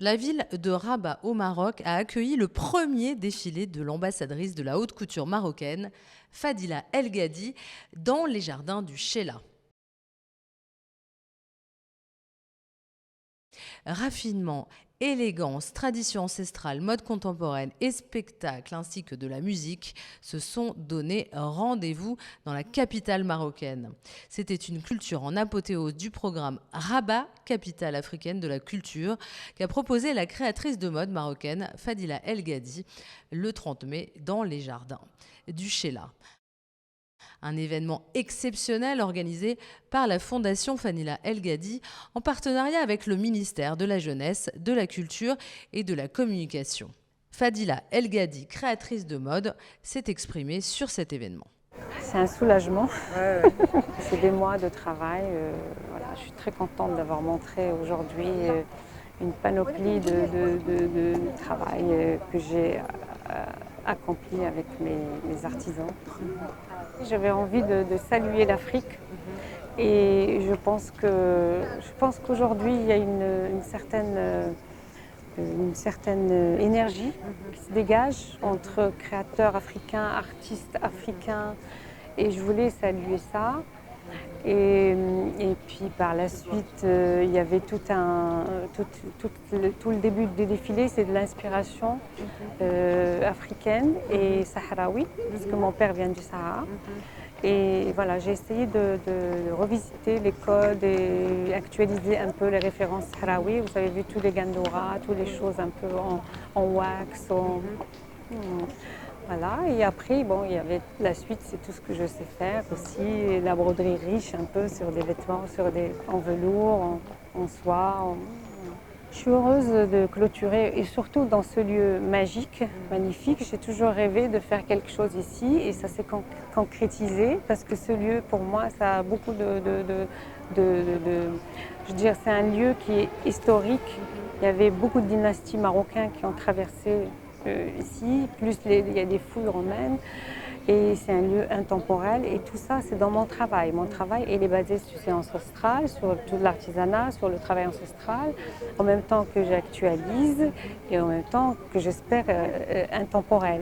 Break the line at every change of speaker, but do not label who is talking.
La ville de Rabat au Maroc a accueilli le premier défilé de l'ambassadrice de la haute couture marocaine, Fadila El Ghadi, dans les jardins du Sheila. Raffinement, élégance, tradition ancestrale, mode contemporaine et spectacle ainsi que de la musique se sont donné rendez-vous dans la capitale marocaine. C'était une culture en apothéose du programme Rabat, capitale africaine de la culture, qu'a proposé la créatrice de mode marocaine Fadila El Ghadi le 30 mai dans les jardins du Sheila. Un événement exceptionnel organisé par la Fondation Fadila El Ghadi en partenariat avec le ministère de la Jeunesse, de la Culture et de la Communication. Fadila El Ghadi, créatrice de mode, s'est exprimée sur cet événement.
C'est un soulagement. C'est des mois de travail. Voilà, je suis très contente d'avoir montré aujourd'hui une panoplie de travail que j'ai accompli avec mes artisans. J'avais envie de saluer l'Afrique et je pense qu'aujourd'hui il y a une certaine énergie qui se dégage entre créateurs africains, artistes africains, et je voulais saluer ça. Et puis par la suite, il y avait tout le début des défilés, c'est de l'inspiration africaine et sahraoui, parce que mon père vient du Sahara. Et voilà, j'ai essayé de revisiter les codes et actualiser un peu les références sahraouis. Vous avez vu tous les gandoura, toutes les choses un peu en wax. Voilà, et après, bon, il y avait la suite, c'est tout ce que je sais faire aussi, la broderie riche un peu sur des vêtements, en velours, en soie. Je suis heureuse de clôturer, et surtout dans ce lieu magique, magnifique. J'ai toujours rêvé de faire quelque chose ici et ça s'est concrétisé parce que ce lieu, pour moi, ça a beaucoup je veux dire, c'est un lieu qui est historique. Il y avait beaucoup de dynasties marocaines qui ont traversé ici, plus il y a des fouilles romaines. Et c'est un lieu intemporel et tout ça, c'est dans mon travail. Mon travail, il est basé sur ces ancestrales, sur tout l'artisanat, sur le travail ancestral, en même temps que j'actualise et en même temps que j'espère intemporel.